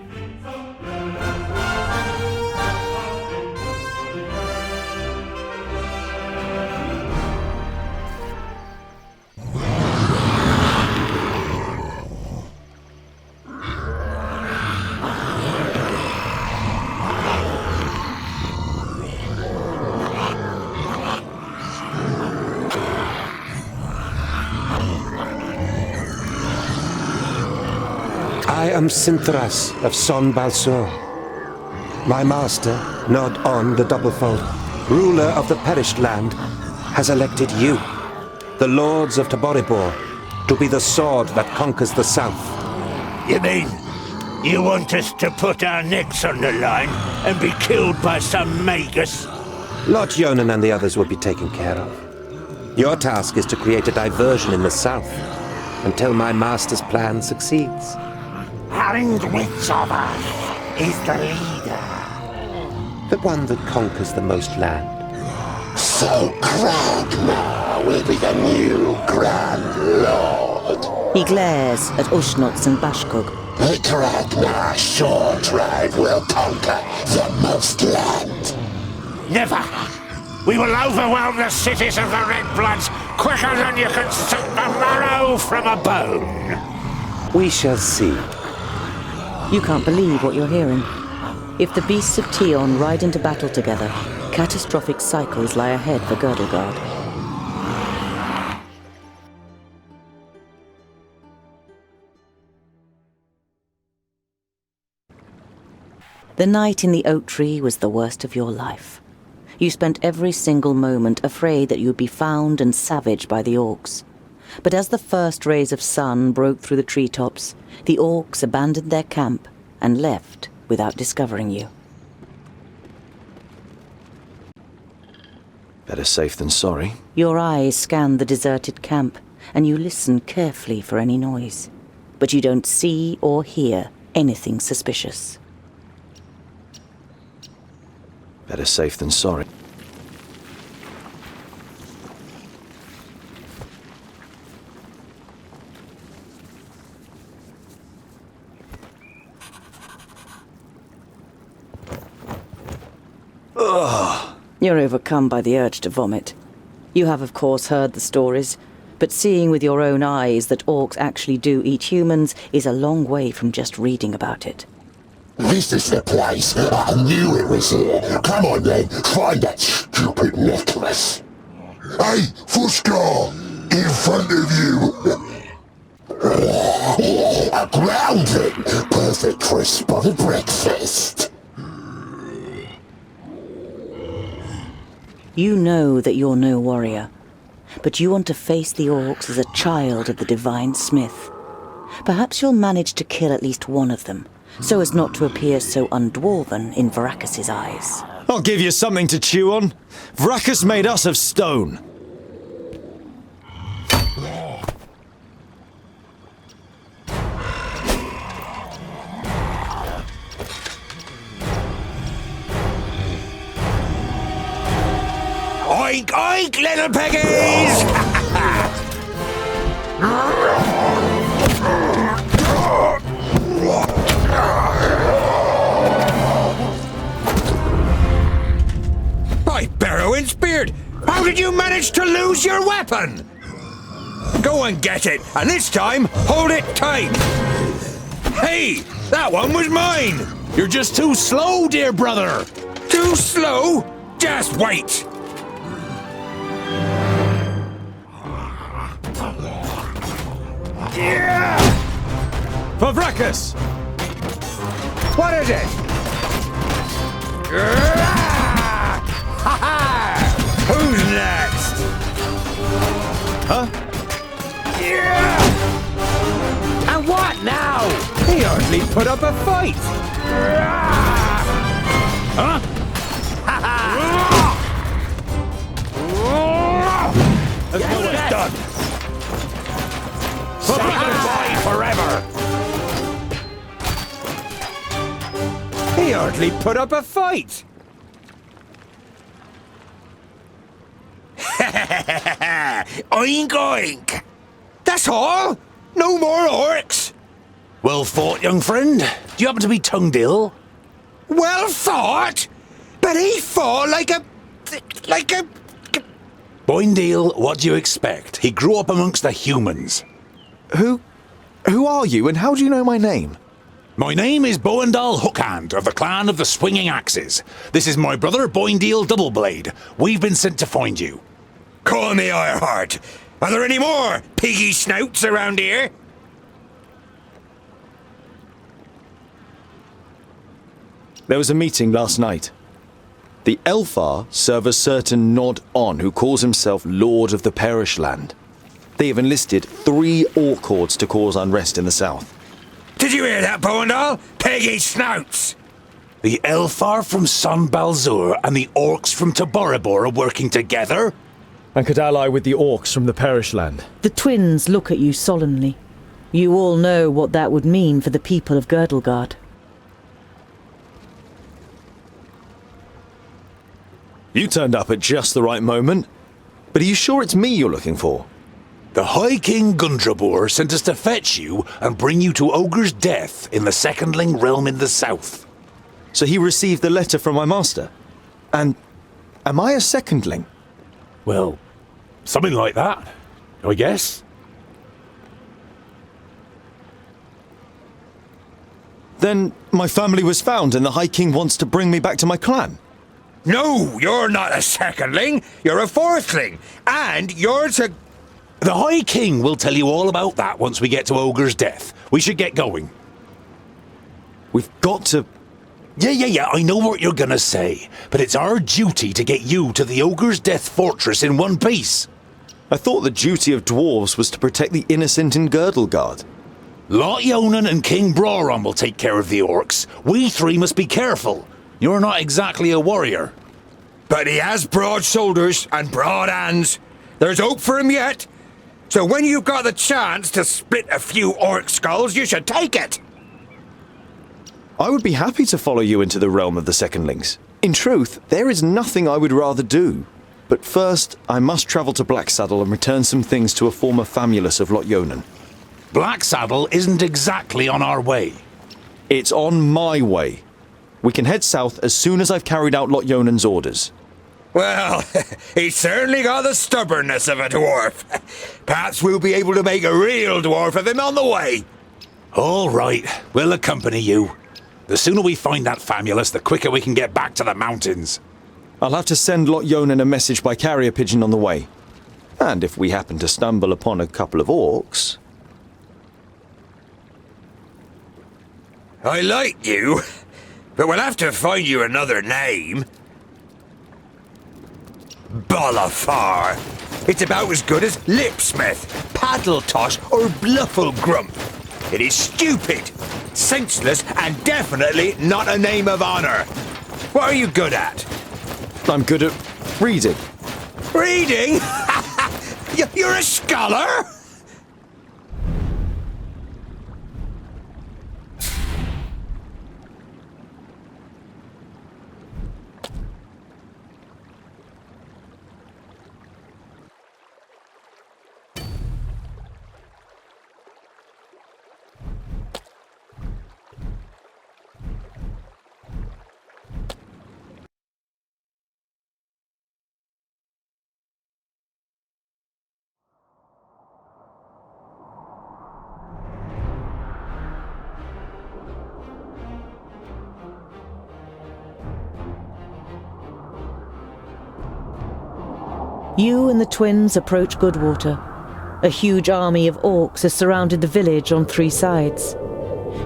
E: I am Sinthras of Son Balsor. My master, Nod On the Doublefold, ruler of the perished land, has elected you, the lords of Taboribor, to be the sword that conquers the south.
M: You mean you want us to put our necks on the line and be killed by some magus?
E: Lord Yonan and the others will be taken care of. Your task is to create a diversion in the south until my master's plan succeeds.
M: And which of us is the leader?
E: The one that conquers the most land.
A: So Kragma will be the new Grand Lord.
C: He glares at Ushnots and Bashkog.
A: The Kragma Shore Tribe will conquer the most land.
M: Never! We will overwhelm the cities of the Red Bloods quicker than you can suck the marrow from a bone.
E: We shall see.
C: You can't believe what you're hearing. If the beasts of Tion ride into battle together, catastrophic cycles lie ahead for Girdlegard. The night in the oak tree was the worst of your life. You spent every single moment afraid that you'd be found and savaged by the orcs. But as the first rays of sun broke through the treetops, the orcs abandoned their camp and left without discovering you.
B: Better safe than sorry.
C: Your eyes scan the deserted camp, and you listen carefully for any noise. But you don't see or hear anything suspicious.
B: Better safe than sorry.
C: You're overcome by the urge to vomit. You have, of course, heard the stories, but seeing with your own eyes that orcs actually do eat humans is a long way from just reading about it.
S: This is the place. I knew it was here. Come on then, find that stupid necklace. Hey, Fuskar, in front of you. A groundling, perfect for a spotted breakfast.
C: You know that you're no warrior, but you want to face the orcs as a child of the Divine Smith. Perhaps you'll manage to kill at least one of them, so as not to appear so undwarven in Varacus's eyes.
B: I'll give you something to chew on. Varacus made us of stone.
K: Oink, oink, little piggies! By Barrow and Speared! How did you manage to lose your weapon? Go and get it, and this time, hold it tight! Hey, that one was mine!
D: You're just too slow, dear brother!
K: Too slow? Just wait!
B: For Varacus!
K: What is it? Who's next?
B: Huh?
K: And what now? He hardly put up a fight.
D: Huh?
K: As good as done. Goodbye forever. He hardly put up a fight. Oink oink. That's all. No more orcs.
D: Well fought, young friend. Do you happen to be Tungdil?
K: Well fought, but he fought like a.
D: Boindale, what do you expect? He grew up amongst the humans.
B: Who are you, and how do you know my name?
D: My name is Boindal Hookhand of the clan of the Swinging Axes. This is my brother, Boindale Doubleblade. We've been sent to find you.
K: Call me Ironheart. Are there any more piggy snouts around here?
B: There was a meeting last night. The Elfar serve a certain Nod On who calls himself Lord of the Perish Land. They have enlisted 3 orc hordes to cause unrest in the south.
K: Did you hear that, Boindal? Piggy snouts!
D: The Elfar from Son Balzur and the orcs from Taboribor are working together?
B: And could ally with the orcs from the Perish Land.
C: The twins look at you solemnly. You all know what that would mean for the people of Girdlegard.
B: You turned up at just the right moment. But are you sure it's me you're looking for?
D: The High King Gundrabor sent us to fetch you and bring you to Ogre's Death in the Secondling realm in the south.
B: So he received the letter from my master? And am I a secondling?
D: Well, something like that, I guess.
B: Then my family was found and the High King wants to bring me back to my clan.
K: No, you're not a secondling. You're a fourthling. And you're to...
D: The High King will tell you all about that once we get to Ogre's Death. We should get going.
B: We've got to...
D: Yeah, I know what you're gonna say. But it's our duty to get you to the Ogre's Death fortress in one piece.
B: I thought the duty of dwarves was to protect the innocent in Girdleguard.
D: Lot Yonan and King Brawron will take care of the orcs. We 3 must be careful. You're not exactly a warrior.
K: but he has broad shoulders and broad hands. There's hope for him yet. So when you've got the chance to split a few orc skulls, you should take it.
B: I would be happy to follow you into the realm of the Secondlings. In truth, there is nothing I would rather do. But first, I must travel to Blacksaddle and return some things to a former famulus of Lotyonen.
D: Blacksaddle isn't exactly on our way.
B: It's on my way. We can head south as soon as I've carried out Lotyonen's orders.
K: Well, he's certainly got the stubbornness of a dwarf. Perhaps we'll be able to make a real dwarf of him on the way.
D: All right, we'll accompany you. The sooner we find that famulus, the quicker we can get back to the mountains.
B: I'll have to send Lotyonen a message by carrier pigeon on the way. And if we happen to stumble upon a couple of orcs...
K: I like you, but we'll have to find you another name. Bolafar. It's about as good as Lipsmith, Paddletosh, or Blufflegrump. It is stupid, senseless, and definitely not a name of honor. What are you good at?
B: I'm good at reading.
K: Reading? You're a scholar?
C: You and the twins approach Goodwater. A huge army of orcs has surrounded the village on 3 sides.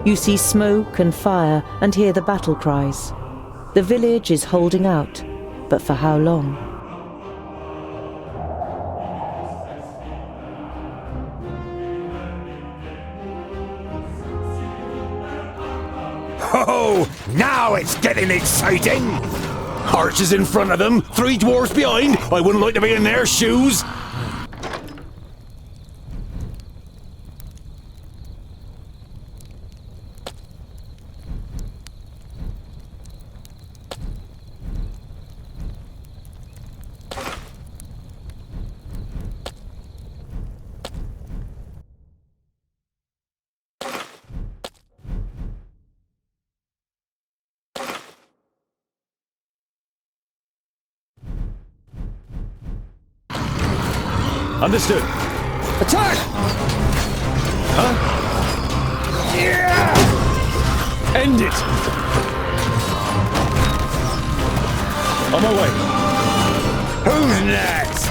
C: You see smoke and fire and hear the battle cries. The village is holding out, but for how long?
K: Oh, now it's getting exciting!
D: Archers in front of them, 3 dwarves behind. I wouldn't like to be in their shoes.
B: Understood.
K: Attack!
B: Huh?
K: Yeah!
B: End it! On my way.
K: Who's next?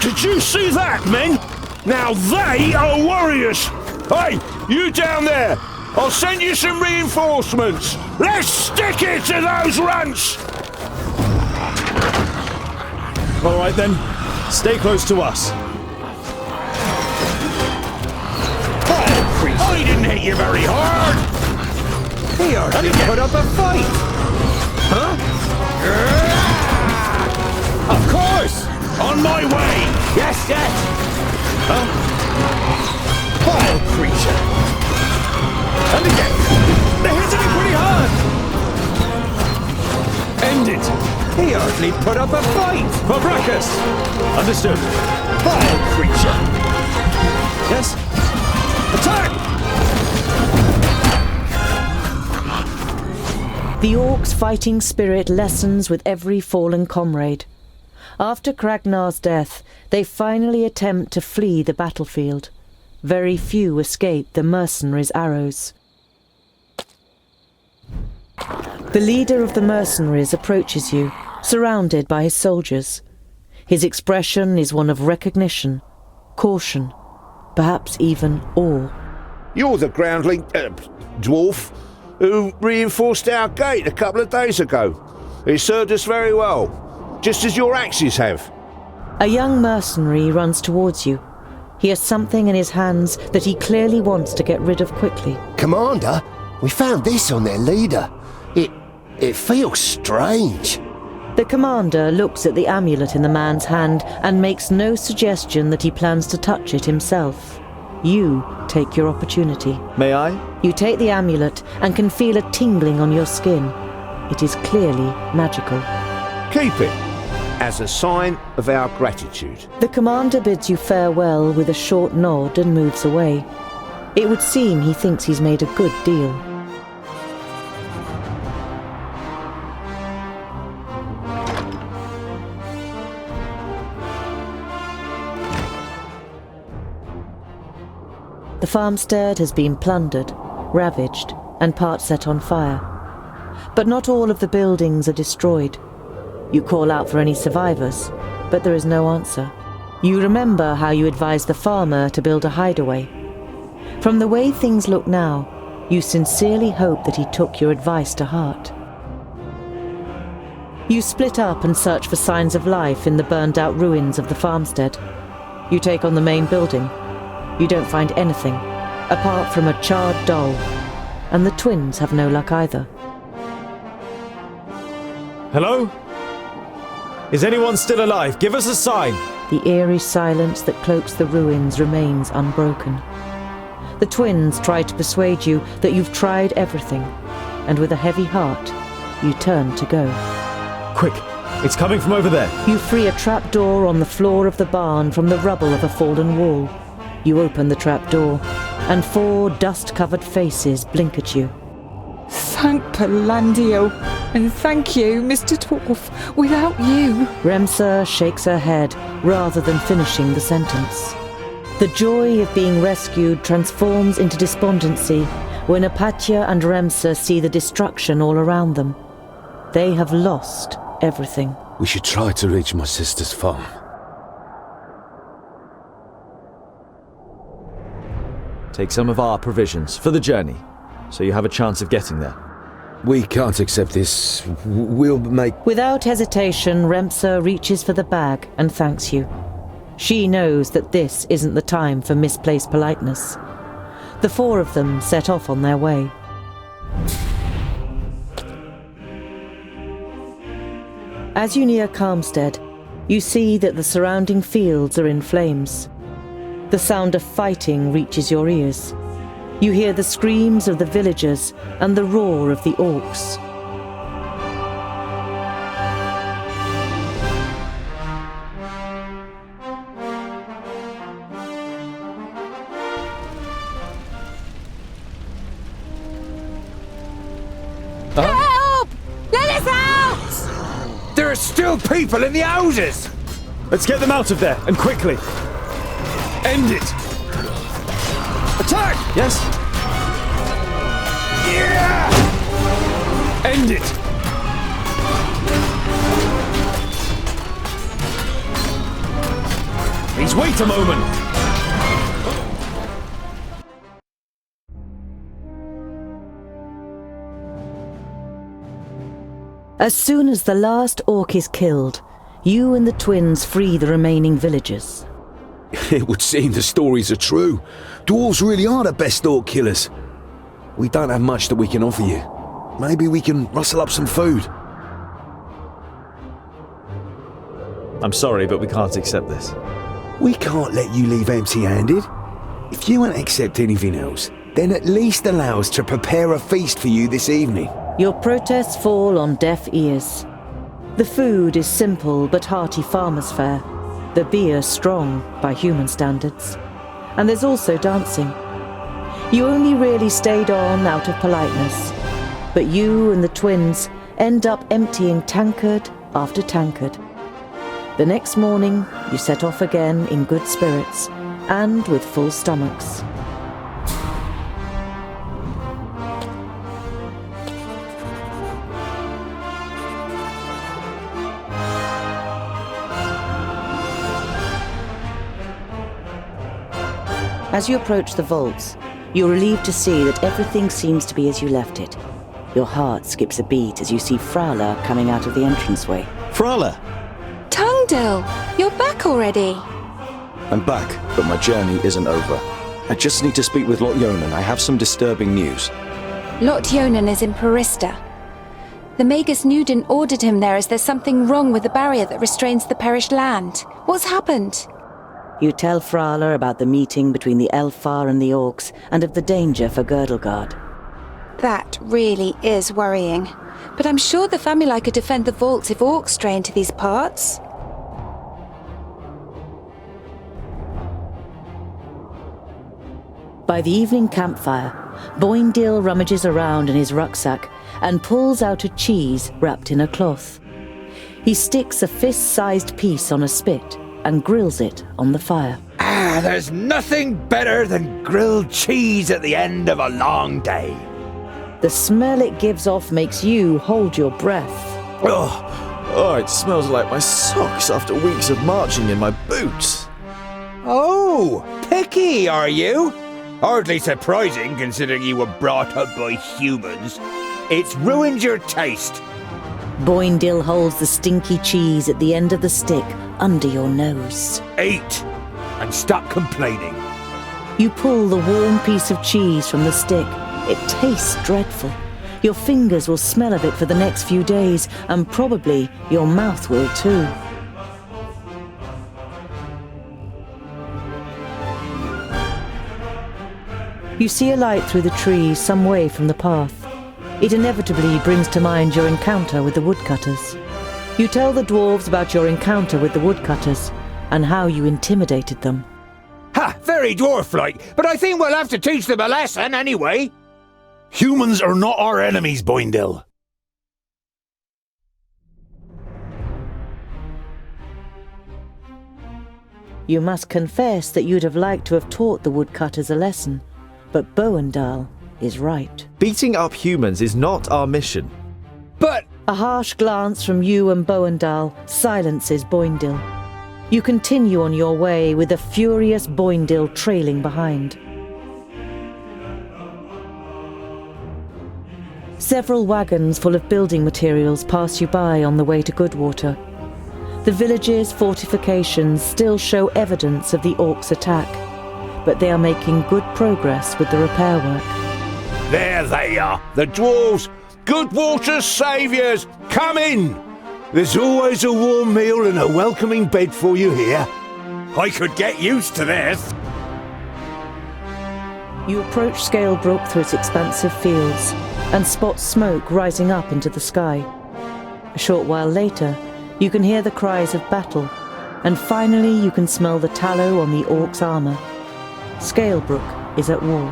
I: Did you see that, men? Now they are warriors! Hey, you down there! I'll send you some reinforcements! Let's stick it to those runts!
B: All right then. Stay close to us.
K: I didn't hit you very hard! He already put up a fight! Huh? Of course!
I: On my way!
K: Yes, yes! Huh? Vile creature! And again! They're hitting me pretty hard!
B: End it!
K: He hardly put up a fight!
B: For Brachus! Understood.
K: Vile creature!
B: Yes?
K: Attack!
C: The orcs' fighting spirit lessens with every fallen comrade. After Kragnar's death, they finally attempt to flee the battlefield. Very few escape the mercenaries' arrows. The leader of the mercenaries approaches you, surrounded by his soldiers. His expression is one of recognition, caution, perhaps even awe.
T: You're the groundling dwarf who reinforced our gate a couple of days ago. It served us very well, just as your axes have.
C: A young mercenary runs towards you. He has something in his hands that he clearly wants to get rid of quickly.
R: Commander, we found this on their leader. It feels strange.
C: The commander looks at the amulet in the man's hand and makes no suggestion that he plans to touch it himself. You take your opportunity.
B: May I?
C: You take the amulet and can feel a tingling on your skin. It is clearly magical.
T: Keep it, as a sign of our gratitude.
C: The commander bids you farewell with a short nod and moves away. It would seem he thinks he's made a good deal. The farmstead has been plundered, ravaged, and part set on fire. But not all of the buildings are destroyed. You call out for any survivors, but there is no answer. You remember how you advised the farmer to build a hideaway. From the way things look now, you sincerely hope that he took your advice to heart. You split up and search for signs of life in the burned-out ruins of the farmstead. You take on the main building. You don't find anything, apart from a charred doll, and the twins have no luck either.
B: Hello? Is anyone still alive? Give us a sign!
C: The eerie silence that cloaks the ruins remains unbroken. The twins try to persuade you that you've tried everything, and with a heavy heart, you turn to go.
B: Quick! It's coming from over there!
C: You free a trapdoor on the floor of the barn from the rubble of a fallen wall. You open the trapdoor, and 4 dust-covered faces blink at you.
O: Thank Palandio, and thank you, Mr. Dwarf. Without you...
C: Remsa shakes her head rather than finishing the sentence. The joy of being rescued transforms into despondency when Apatia and Remsa see the destruction all around them. They have lost everything.
N: We should try to reach my sister's farm.
B: Take some of our provisions for the journey, so you have a chance of getting there.
N: We can't accept this. We'll make...
C: Without hesitation, Remsa reaches for the bag and thanks you. She knows that this isn't the time for misplaced politeness. The 4 of them set off on their way. As you near Calmstead, you see that the surrounding fields are in flames. The sound of fighting reaches your ears. You hear the screams of the villagers and the roar of the orcs.
O: Help! Let us out!
K: There are still people in the houses!
B: Let's get them out of there, and quickly!
K: End it! Attack!
B: Yes?
K: Yeah! End it!
B: Please wait a moment!
C: As soon as the last orc is killed, you and the twins free the remaining villagers.
N: It would seem the stories are true. Dwarves really are the best orc killers. We don't have much that we can offer you. Maybe we can rustle up some food.
B: I'm sorry, but we can't accept this.
N: We can't let you leave empty-handed. If you won't accept anything else, then at least allow us to prepare a feast for you this evening.
C: Your protests fall on deaf ears. The food is simple but hearty farmer's fare. The beer strong by human standards. And there's also dancing. You only really stayed on out of politeness, but you and the twins end up emptying tankard after tankard. The next morning, you set off again in good spirits and with full stomachs. As you approach the vaults, you're relieved to see that everything seems to be as you left it. Your heart skips a beat as you see Frala coming out of the entranceway.
B: Frala!
F: Tungdil, you're back already.
B: I'm back, but my journey isn't over. I just need to speak with Lot Yonan. I have some disturbing news.
F: Lot Yonan is in Parista. The Magus Newden ordered him there as there's something wrong with the barrier that restrains the perished land. What's happened?
C: You tell Frala about the meeting between the Elfar and the Orcs, and of the danger for Girdlegard.
F: That really is worrying. But I'm sure the family could defend the vaults if Orcs stray into these parts.
C: By the evening campfire, Boindil rummages around in his rucksack and pulls out a cheese wrapped in a cloth. He sticks a fist-sized piece on a spit and grills it on the fire.
K: There's nothing better than grilled cheese at the end of a long day.
C: The smell it gives off makes you hold your breath.
B: Oh, it smells like my socks after weeks of marching in my boots.
K: Oh, picky, are you? Hardly surprising, considering you were brought up by humans. It's ruined your taste.
C: Boindil holds the stinky cheese at the end of the stick under your nose.
K: Eat, and stop complaining.
C: You pull the warm piece of cheese from the stick. It tastes dreadful. Your fingers will smell of it for the next few days, and probably your mouth will too. You see a light through the trees some way from the path. It inevitably brings to mind your encounter with the woodcutters. You tell the dwarves about your encounter with the woodcutters and how you intimidated them.
K: Ha! Very dwarf-like, but I think we'll have to teach them a lesson anyway.
I: Humans are not our enemies, Boindil.
C: You must confess that you'd have liked to have taught the woodcutters a lesson, but Boendal is right.
B: Beating up humans is not our mission.
K: But
C: a harsh glance from you and Boendal silences Boindil. You continue on your way with a furious Boindil trailing behind. Several wagons full of building materials pass you by on the way to Goodwater. The village's fortifications still show evidence of the Orcs' attack, but they are making good progress with the repair work.
T: There they are, the dwarves, Goodwater's saviours. Come in. There's always a warm meal and a welcoming bed for you here.
K: I could get used to this.
C: You approach Scalebrook through its expansive fields and spot smoke rising up into the sky. A short while later, you can hear the cries of battle, and finally you can smell the tallow on the Orcs' armour. Scalebrook is at war.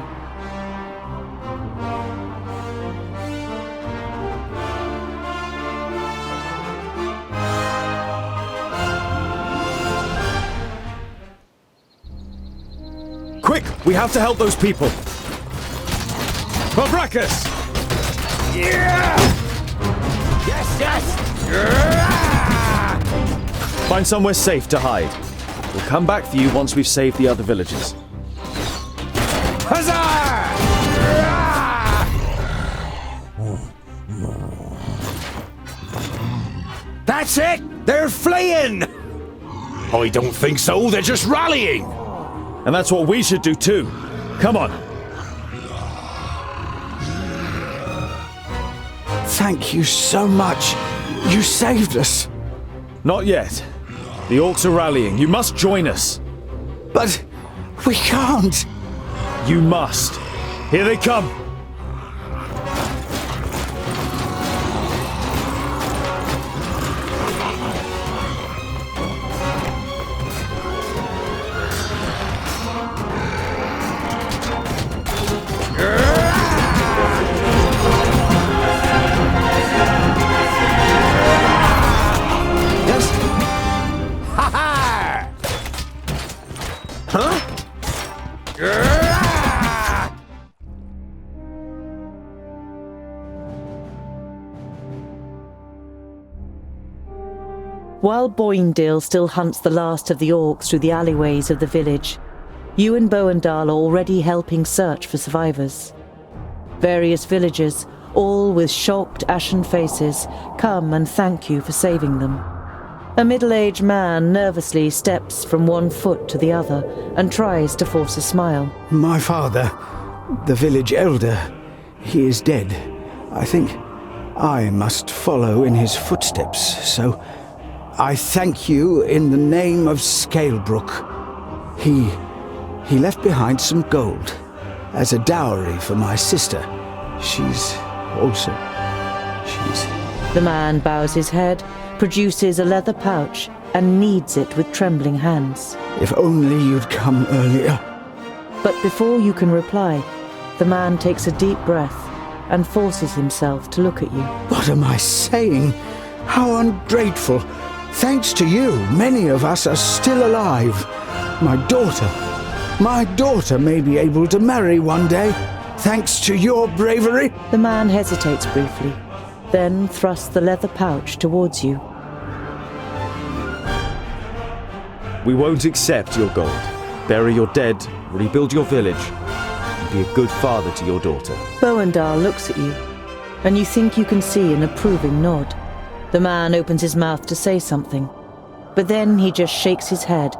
B: Quick! We have to help those people!
J: For Brackus!
K: Yeah! Yes, yes!
B: Find somewhere safe to hide. We'll come back for you once we've saved the other villagers.
K: Huzzah! That's it! They're fleeing!
I: I don't think so, they're just rallying!
B: And that's what we should do too. Come on.
N: Thank you so much. You saved us.
B: Not yet. The Orcs are rallying. You must join us.
N: But we can't.
B: You must. Here they come.
C: While Boindil still hunts the last of the Orcs through the alleyways of the village, you and Boendal are already helping search for survivors. Various villagers, all with shocked, ashen faces, come and thank you for saving them. A middle-aged man nervously steps from one foot to the other and tries to force a smile.
N: My father, the village elder, he is dead. I think I must follow in his footsteps, so I thank you in the name of Scalebrook. He left behind some gold as a dowry for my sister. She's...
C: The man bows his head, produces a leather pouch, and kneads it with trembling hands.
N: If only you'd come earlier.
C: But before you can reply, the man takes a deep breath and forces himself to look at you.
N: What am I saying? How ungrateful. Thanks to you, many of us are still alive. My daughter may be able to marry one day, thanks to your bravery.
C: The man hesitates briefly, then thrusts the leather pouch towards you.
B: We won't accept your gold. Bury your dead, rebuild your village, and be a good father to your daughter.
C: Boendar looks at you, and you think you can see an approving nod. The man opens his mouth to say something, but then he just shakes his head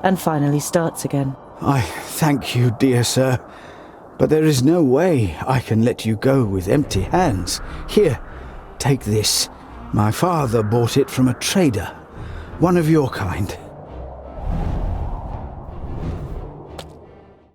C: and finally starts again.
N: I thank you, dear sir, but there is no way I can let you go with empty hands. Here, take this. My father bought it from a trader, one of your kind.